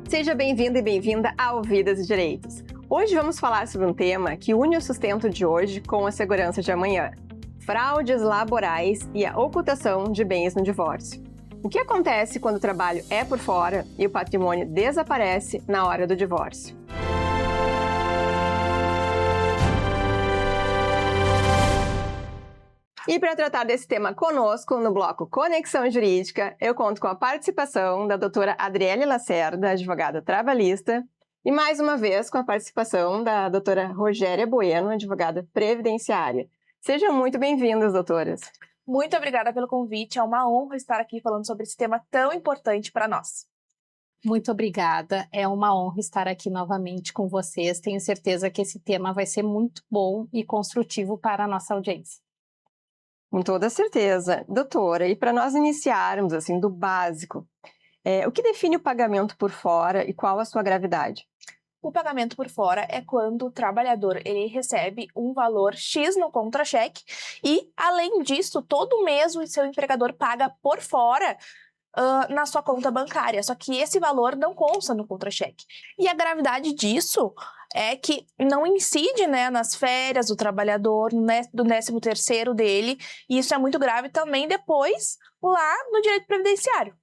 Seja bem-vindo e bem-vinda ao Vidas e Direitos. Hoje vamos falar sobre um tema que une o sustento de hoje com a segurança de amanhã: fraudes laborais e a ocultação de bens no divórcio. O que acontece quando o trabalho é por fora e o patrimônio desaparece na hora do divórcio? E para tratar desse tema conosco, no bloco Conexão Jurídica, eu conto com a participação da doutora Adriele Lacerda, advogada trabalhista, e mais uma vez com a participação da doutora Rogéria Bueno, advogada previdenciária. Sejam muito bem-vindas, doutoras. Muito obrigada pelo convite, é uma honra estar aqui falando sobre esse tema tão importante para nós. Muito obrigada, é uma honra estar aqui novamente com vocês. Tenho certeza que esse tema vai ser muito bom e construtivo para a nossa audiência. Com toda certeza. Doutora, e para nós iniciarmos assim do básico, o que define o pagamento por fora e qual a sua gravidade? O pagamento por fora é quando o trabalhador ele recebe um valor X no contra-cheque e, além disso, todo mês o seu empregador paga por fora na sua conta bancária, só que esse valor não consta no contra-cheque. E a gravidade disso é que não incide, né, nas férias do trabalhador, do 13º dele, e isso é muito grave também depois lá no direito previdenciário.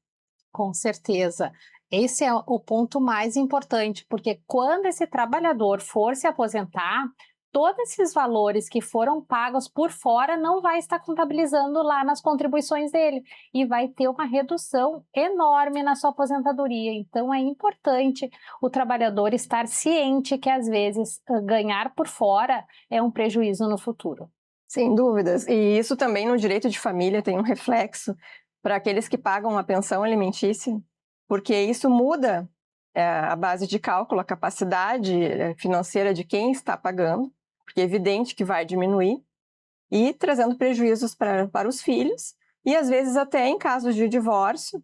Com certeza. Esse é o ponto mais importante, porque quando esse trabalhador for se aposentar, todos esses valores que foram pagos por fora não vai estar contabilizando lá nas contribuições dele e vai ter uma redução enorme na sua aposentadoria. Então é importante o trabalhador estar ciente que às vezes ganhar por fora é um prejuízo no futuro. Sem dúvidas. E isso também no direito de família tem um reflexo para aqueles que pagam a pensão alimentícia, porque isso muda a base de cálculo, a capacidade financeira de quem está pagando, porque é evidente que vai diminuir, e trazendo prejuízos para os filhos, e às vezes até em casos de divórcio,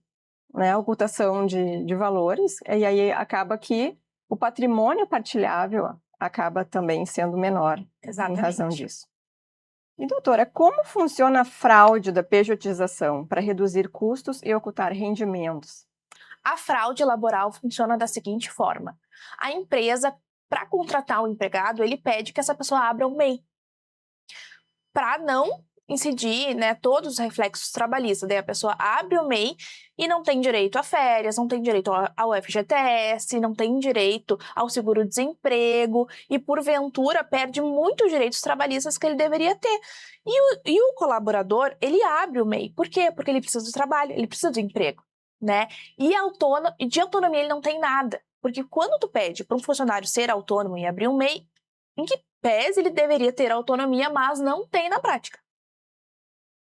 né, ocultação de valores, e aí acaba que o patrimônio partilhável acaba também sendo menor. Exatamente. Em razão disso. E doutora, como funciona a fraude da pejotização para reduzir custos e ocultar rendimentos? A fraude laboral funciona da seguinte forma: a empresa, para contratar o empregado, ele pede que essa pessoa abra um MEI, para não incidir, né, todos os reflexos trabalhistas. Daí a pessoa abre o MEI e não tem direito a férias, não tem direito ao FGTS, não tem direito ao seguro-desemprego e, porventura, perde muitos direitos trabalhistas que ele deveria ter. E o colaborador, ele abre o MEI. Por quê? Porque ele precisa do trabalho, ele precisa do emprego, né? E de autonomia ele não tem nada. Porque quando tu pede para um funcionário ser autônomo e abrir um MEI, em que pese ele deveria ter autonomia, mas não tem na prática.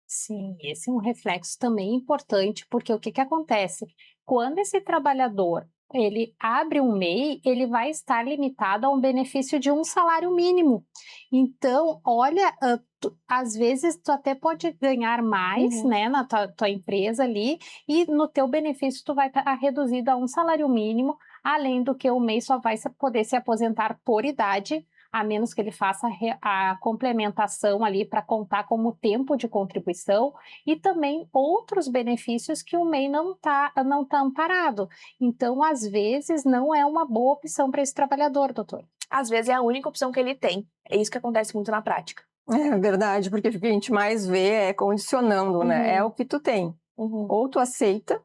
Sim, esse é um reflexo também importante, porque o que acontece? Quando esse trabalhador ele abre um MEI, ele vai estar limitado a um benefício de um salário mínimo. Então, olha, às vezes tu até pode ganhar mais, né, na tua empresa ali, e no teu benefício tu vai estar reduzido a um salário mínimo, além do que o MEI só vai poder se aposentar por idade, a menos que ele faça a complementação ali para contar como tempo de contribuição, e também outros benefícios que o MEI não tá amparado. Então, às vezes, não é uma boa opção para esse trabalhador, doutor. Às vezes é a única opção que ele tem. É isso que acontece muito na prática. É verdade, porque o que a gente mais vê é condicionando, né? É o que tu tem. Ou tu aceita,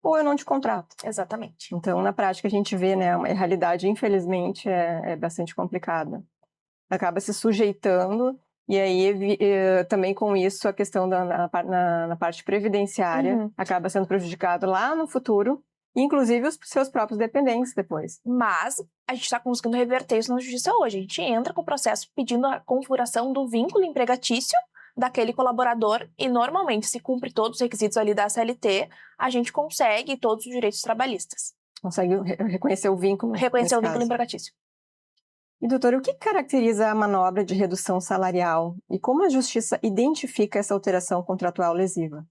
ou eu não te contrato. Exatamente. Então, na prática, a gente vê, né, a realidade, infelizmente, é bastante complicada. Acaba se sujeitando, e aí também com isso a questão na parte previdenciária acaba sendo prejudicado lá no futuro, inclusive os seus próprios dependentes depois. Mas a gente está conseguindo reverter isso na justiça hoje. A gente entra com o processo pedindo a configuração do vínculo empregatício daquele colaborador e normalmente, se cumpre todos os requisitos ali da CLT, a gente consegue todos os direitos trabalhistas. Consegue reconhecer o vínculo? Reconhecer o vínculo empregatício. E, doutora, o que caracteriza a manobra de redução salarial e como a justiça identifica essa alteração contratual lesiva?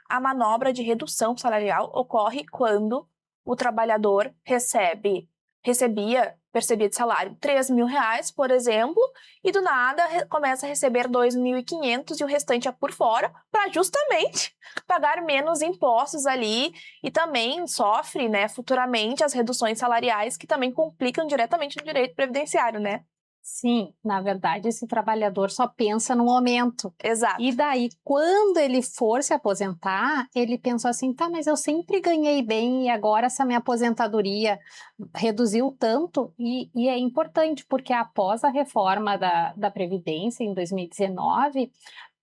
A manobra de redução salarial ocorre quando o trabalhador recebia percebia de salário R$3.000, por exemplo, e do nada começa a receber R$2.500 e o restante é por fora, para justamente pagar menos impostos ali e também sofre, né, futuramente as reduções salariais que também complicam diretamente no direito previdenciário, né? Sim, na verdade, esse trabalhador só pensa no momento. Exato. E daí, quando ele for se aposentar, ele pensou assim, tá, mas eu sempre ganhei bem e agora essa minha aposentadoria reduziu tanto. E é importante, porque após a reforma da Previdência, em 2019,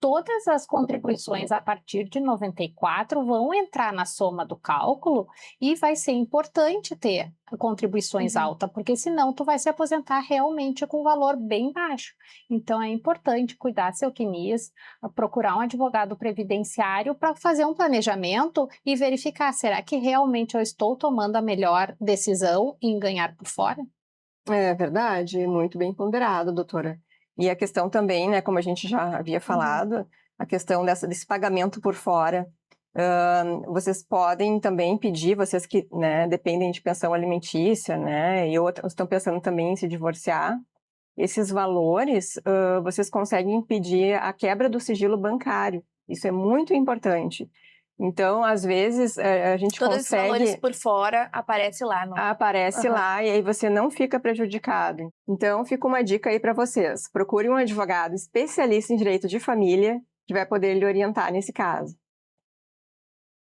todas as contribuições a partir de 94 vão entrar na soma do cálculo e vai ser importante ter contribuições altas, porque senão tu vai se aposentar realmente com um valor bem baixo. Então é importante cuidar seu CNIS, procurar um advogado previdenciário para fazer um planejamento e verificar, será que realmente eu estou tomando a melhor decisão em ganhar por fora? É verdade, muito bem ponderado, doutora. E a questão também, né, como a gente já havia falado, a questão desse pagamento por fora. Vocês podem também pedir, vocês que, né, dependem de pensão alimentícia, né, e outros estão pensando também em se divorciar, esses valores, vocês conseguem pedir a quebra do sigilo bancário. Isso é muito importante. Então, às vezes, a gente Todos esses valores consegue... por fora aparece lá, não? Aparece lá e aí você não fica prejudicado. Então, fica uma dica aí para vocês. Procure um advogado especialista em direito de família que vai poder lhe orientar nesse caso.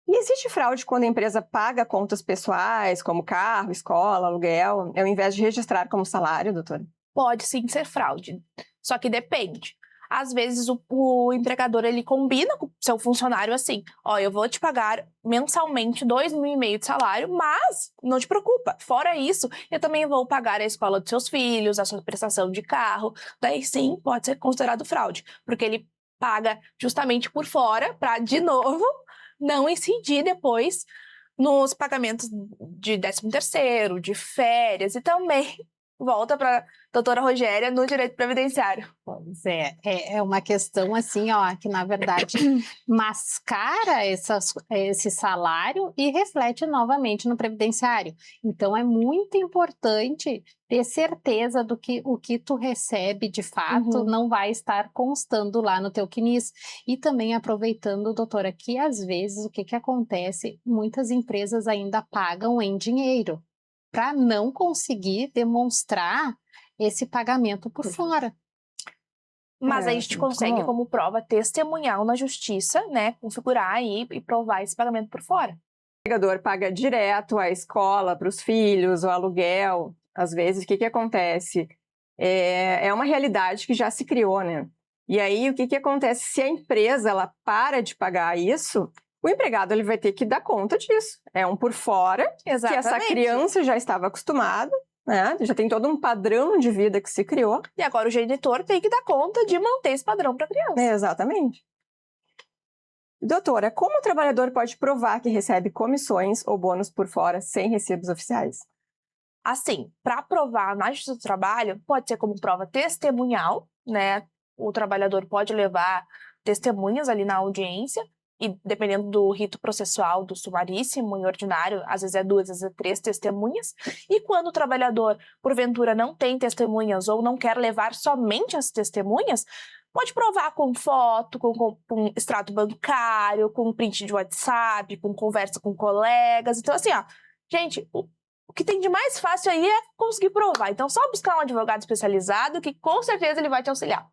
E existe fraude quando a empresa paga contas pessoais, como carro, escola, aluguel, ao invés de registrar como salário, doutora? Pode sim ser fraude, só que depende. Às vezes o empregador ele combina com o seu funcionário assim, ó, eu vou te pagar mensalmente R$2.500 de salário, mas não te preocupa, fora isso, eu também vou pagar a escola dos seus filhos, a sua prestação de carro, daí sim pode ser considerado fraude, porque ele paga justamente por fora para, de novo, não incidir depois nos pagamentos de 13º, de férias e também volta para doutora Rogéria no direito previdenciário. Pois é uma questão assim, ó, que na verdade mascara esse salário e reflete novamente no previdenciário. Então é muito importante ter certeza do que o que tu recebe de fato não vai estar constando lá no teu CNIS. E também aproveitando, doutora, que às vezes o que acontece, muitas empresas ainda pagam em dinheiro para não conseguir demonstrar esse pagamento por fora. Mas aí a gente consegue, como prova testemunhal na justiça, né, configurar aí e provar esse pagamento por fora. O empregador paga direto a escola para os filhos, o aluguel. Às vezes, o que acontece? É uma realidade que já se criou, né? E aí, o que acontece? Se a empresa ela para de pagar isso, o empregado ele vai ter que dar conta disso. É um por fora, Exatamente. que essa criança já estava acostumada, né? Já tem todo um padrão de vida que se criou. E agora o genitor tem que dar conta de manter esse padrão para a criança. Exatamente. Doutora, como o trabalhador pode provar que recebe comissões ou bônus por fora sem recibos oficiais? Assim, para provar na Justiça do Trabalho, pode ser como prova testemunhal, né? O trabalhador pode levar testemunhas ali na audiência, e dependendo do rito processual, do sumaríssimo e ordinário, às vezes é 2, às vezes é 3 testemunhas. E quando o trabalhador, porventura, não tem testemunhas ou não quer levar somente as testemunhas, pode provar com foto, com extrato bancário, com print de WhatsApp, com conversa com colegas. Então, assim, ó, gente, o que tem de mais fácil aí é conseguir provar. Então, só buscar um advogado especializado que com certeza ele vai te auxiliar.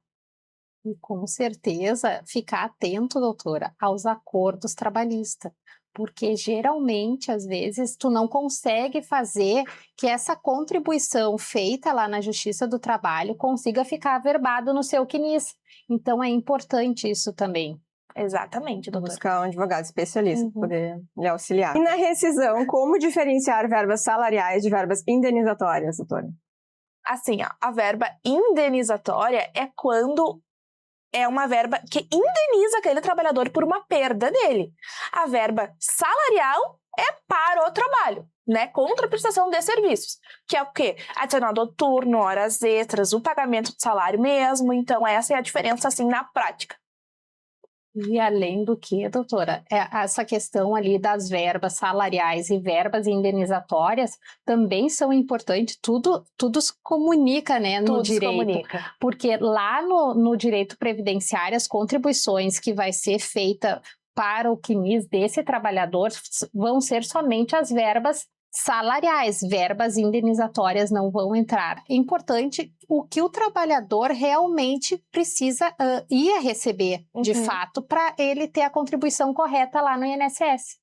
E com certeza ficar atento, doutora, aos acordos trabalhistas, porque geralmente, às vezes, tu não consegue fazer que essa contribuição feita lá na Justiça do Trabalho consiga ficar averbado no seu CNIS. Então é importante isso também. Exatamente, doutora. Buscar um advogado especialista para poder lhe auxiliar. E na rescisão, como diferenciar verbas salariais de verbas indenizatórias, doutora? Assim, ó, a verba indenizatória é quando é uma verba que indeniza aquele trabalhador por uma perda dele. A verba salarial é para o trabalho, né? Contra a prestação de serviços, que é o quê? Adicional noturno, horas extras, o pagamento de salário mesmo. Então, essa é a diferença, assim, na prática. E além do que, doutora, essa questão ali das verbas salariais e verbas indenizatórias também são importantes, tudo se comunica, né, no Tudo se direito. comunica. Porque lá no direito previdenciário, as contribuições que vai ser feita para o CNIS desse trabalhador vão ser somente as verbas salariais, verbas indenizatórias não vão entrar. É importante o que o trabalhador realmente precisa ia receber, de fato, para ele ter a contribuição correta lá no INSS.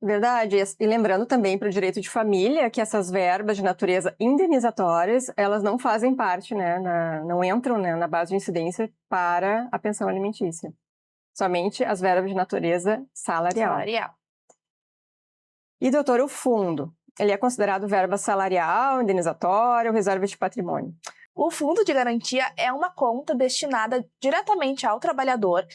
Verdade. E lembrando também para o direito de família que essas verbas de natureza indenizatórias, elas não fazem parte, né, não entram, né, na base de incidência para a pensão alimentícia. Somente as verbas de natureza salarial. E, doutor, o fundo, ele é considerado verba salarial, indenizatória ou reserva de patrimônio? O fundo de garantia é uma conta destinada diretamente ao trabalhador,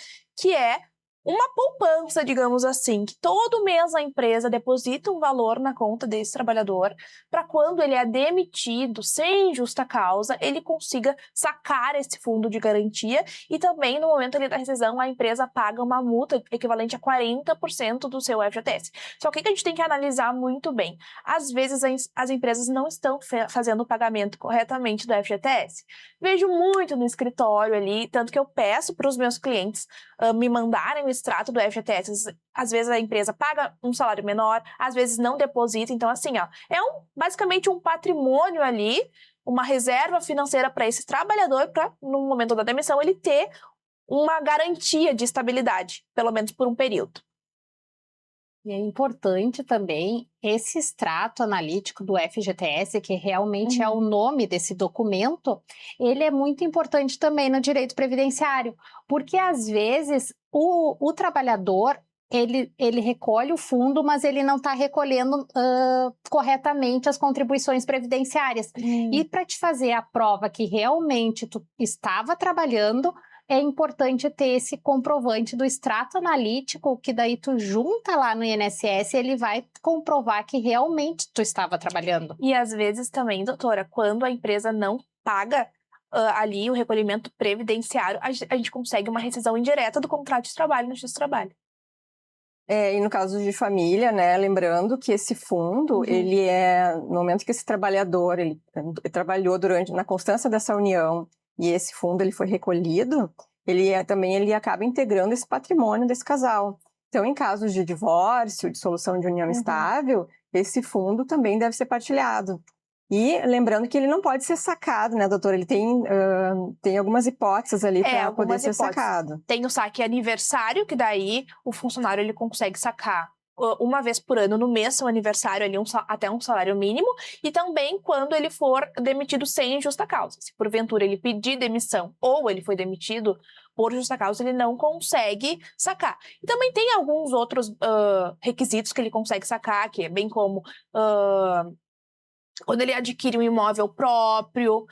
que é uma poupança, digamos assim, que todo mês a empresa deposita um valor na conta desse trabalhador para quando ele é demitido sem justa causa, ele consiga sacar esse fundo de garantia e também no momento ali da rescisão a empresa paga uma multa equivalente a 40% do seu FGTS. Só que a gente tem que analisar muito bem. Às vezes as empresas não estão fazendo o pagamento corretamente do FGTS. Vejo muito no escritório ali, tanto que eu peço para os meus clientes me mandarem o extrato do FGTS. Às vezes a empresa paga um salário menor, às vezes não deposita. Então, assim, ó, basicamente um patrimônio ali, uma reserva financeira para esse trabalhador, para, no momento da demissão, ele ter uma garantia de estabilidade, pelo menos por um período. E é importante também esse extrato analítico do FGTS, que realmente é o nome desse documento, ele é muito importante também no direito previdenciário, porque às vezes o trabalhador, ele recolhe o fundo, mas ele não está recolhendo corretamente as contribuições previdenciárias. E para te fazer a prova que realmente tu estava trabalhando, é importante ter esse comprovante do extrato analítico, que daí tu junta lá no INSS, ele vai comprovar que realmente tu estava trabalhando. E às vezes também, doutora, quando a empresa não paga ali o recolhimento previdenciário, a gente consegue uma rescisão indireta do contrato de trabalho no Justiça do Trabalho. E no caso de família, né, lembrando que esse fundo, ele no momento que esse trabalhador, ele trabalhou na constância dessa união, e esse fundo ele foi recolhido, ele acaba integrando esse patrimônio desse casal. Então, em casos de divórcio, dissolução de união estável, esse fundo também deve ser partilhado. E lembrando que ele não pode ser sacado, né, doutora? Ele tem algumas hipóteses ali para poder ser sacado. Tem o saque aniversário, que daí o funcionário ele consegue sacar uma vez por ano no mês, seu aniversário ali, até um salário mínimo, e também quando ele for demitido sem justa causa. Se porventura ele pedir demissão ou ele foi demitido por justa causa, ele não consegue sacar. E também tem alguns outros requisitos que ele consegue sacar, que é bem como quando ele adquire um imóvel próprio,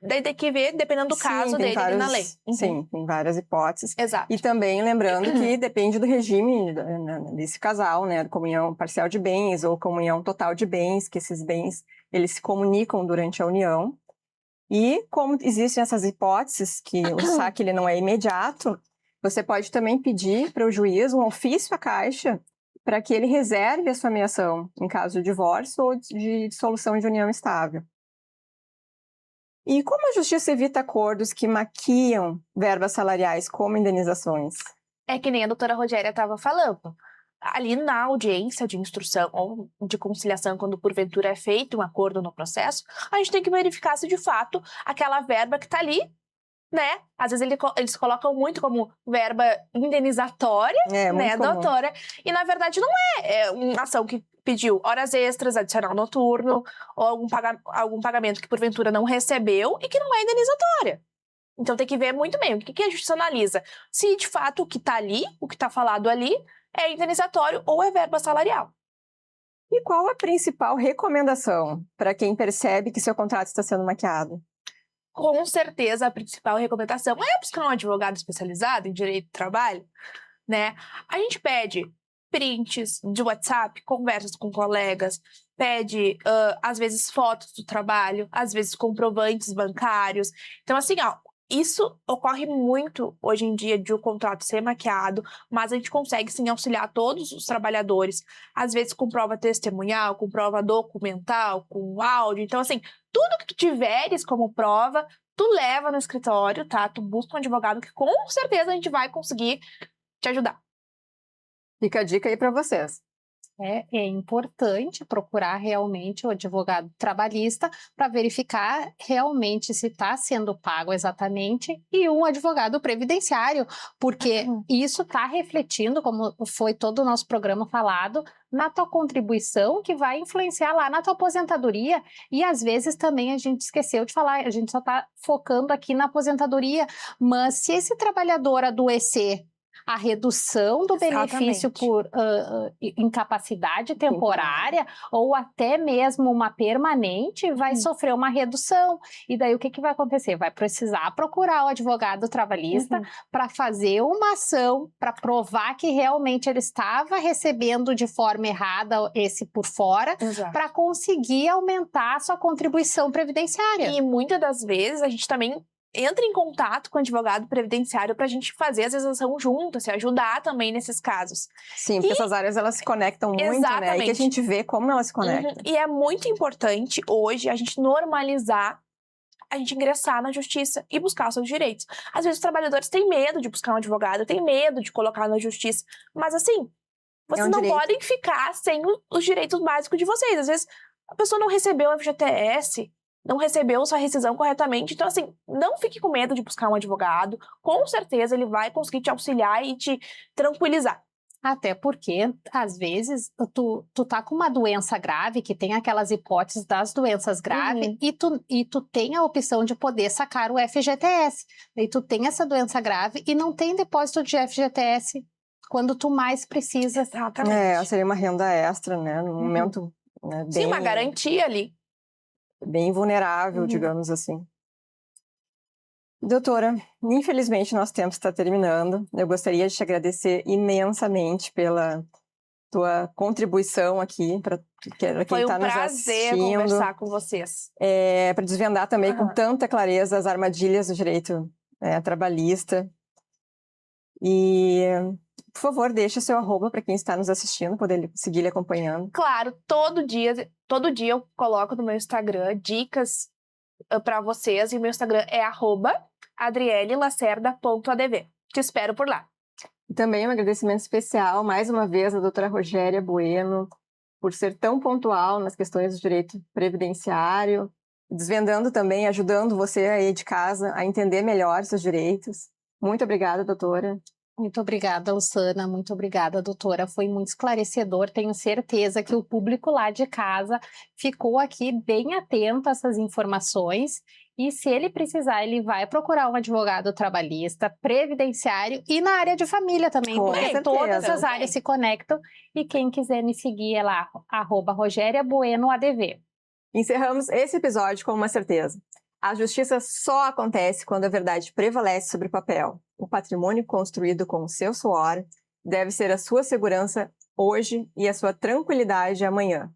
daí tem que ver, dependendo do caso dele ali na lei. Sim, tem várias hipóteses. Exato. E também lembrando que depende do regime desse casal, né? Comunhão parcial de bens ou comunhão total de bens, que esses bens, eles se comunicam durante a união. E como existem essas hipóteses, que o saque ele não é imediato, você pode também pedir para o juiz um ofício à Caixa para que ele reserve a sua ameação em caso de divórcio ou de dissolução de união estável. E como a justiça evita acordos que maquiam verbas salariais como indenizações? É que nem a doutora Rogéria estava falando. Ali na audiência de instrução ou de conciliação, quando porventura é feito um acordo no processo, a gente tem que verificar se de fato aquela verba que está ali, né? Às vezes eles colocam muito como verba indenizatória, né, doutora? E na verdade não é uma ação que pediu horas extras, adicional noturno, ou algum pagamento que porventura não recebeu e que não é indenizatória. Então tem que ver muito bem o que a justiça analisa. Se de fato o que está ali, o que está falado ali, é indenizatório ou é verba salarial. E qual a principal recomendação para quem percebe que seu contrato está sendo maquiado? Com certeza, a principal recomendação é buscar um advogado especializado em direito do trabalho, né? A gente pede prints de WhatsApp, conversas com colegas, pede, às vezes, fotos do trabalho, às vezes, comprovantes bancários. Então, assim, Isso ocorre muito hoje em dia de o contrato ser maquiado, mas a gente consegue sim auxiliar todos os trabalhadores, às vezes com prova testemunhal, com prova documental, com áudio. Então, assim, tudo que tu tiveres como prova, tu leva no escritório, tá? Tu busca um advogado que com certeza a gente vai conseguir te ajudar. Fica a dica aí para vocês. É importante procurar realmente o advogado trabalhista para verificar realmente se está sendo pago exatamente e um advogado previdenciário, porque isso está refletindo, como foi todo o nosso programa falado, na tua contribuição que vai influenciar lá na tua aposentadoria. E às vezes também a gente esqueceu de falar, a gente só está focando aqui na aposentadoria, mas se esse trabalhador adoecer, a redução do benefício por incapacidade temporária ou até mesmo uma permanente vai sofrer uma redução. E daí o que vai acontecer? Vai precisar procurar o advogado trabalhista para fazer uma ação, para provar que realmente ele estava recebendo de forma errada esse por fora, para conseguir aumentar a sua contribuição previdenciária. E muitas das vezes a gente também entra em contato com o advogado previdenciário para a gente fazer a ação junto, se ajudar também nesses casos. Sim, porque essas áreas elas se conectam muito, né? E que a gente vê como elas se conectam. E é muito importante hoje a gente normalizar, a gente ingressar na justiça e buscar os seus direitos. Às vezes os trabalhadores têm medo de buscar um advogado, têm medo de colocar na justiça, mas assim, vocês não podem ficar sem os direitos básicos de vocês. Às vezes a pessoa não recebeu o FGTS, não recebeu sua rescisão corretamente. Então, assim, não fique com medo de buscar um advogado. Com certeza, ele vai conseguir te auxiliar e te tranquilizar. Até porque, às vezes, tu tá com uma doença grave, que tem aquelas hipóteses das doenças graves, e tu tem a opção de poder sacar o FGTS. E tu tem essa doença grave e não tem depósito de FGTS quando tu mais precisa. Exatamente. Seria uma renda extra, né? No momento, né, bem... Sim, uma garantia ali. Bem vulnerável, digamos assim. Doutora, infelizmente nosso tempo está terminando. Eu gostaria de te agradecer imensamente pela tua contribuição aqui para quem está nos assistindo. Foi um prazer conversar com vocês. Para desvendar também com tanta clareza as armadilhas do direito trabalhista. E, por favor, deixa seu @ para quem está nos assistindo, poder seguir lhe acompanhando. Claro, todo dia eu coloco no meu Instagram dicas para vocês, e o meu Instagram é @adrielelacerda.adv. Te espero por lá. E também um agradecimento especial, mais uma vez, à doutora Rogéria Bueno, por ser tão pontual nas questões do direito previdenciário, desvendando também, ajudando você aí de casa a entender melhor seus direitos. Muito obrigada, doutora. Muito obrigada, Luciana. Muito obrigada, doutora. Foi muito esclarecedor. Tenho certeza que o público lá de casa ficou aqui bem atento a essas informações. E se ele precisar, ele vai procurar um advogado trabalhista, previdenciário e na área de família também, porque todas as áreas se conectam. E quem quiser me seguir é lá, @RogériaBuenoADV. Encerramos esse episódio com uma certeza. A justiça só acontece quando a verdade prevalece sobre o papel. O patrimônio construído com o seu suor deve ser a sua segurança hoje e a sua tranquilidade amanhã,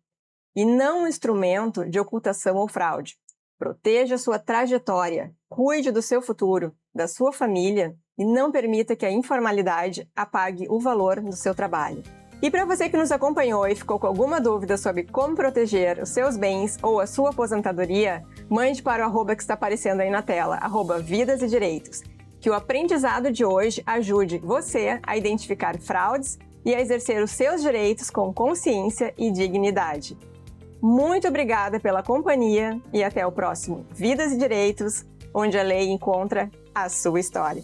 e não um instrumento de ocultação ou fraude. Proteja sua trajetória, cuide do seu futuro, da sua família e não permita que a informalidade apague o valor do seu trabalho. E para você que nos acompanhou e ficou com alguma dúvida sobre como proteger os seus bens ou a sua aposentadoria, mande para o @ que está aparecendo aí na tela, @Vidas e Direitos. Que o aprendizado de hoje ajude você a identificar fraudes e a exercer os seus direitos com consciência e dignidade. Muito obrigada pela companhia e até o próximo Vidas e Direitos, onde a lei encontra a sua história.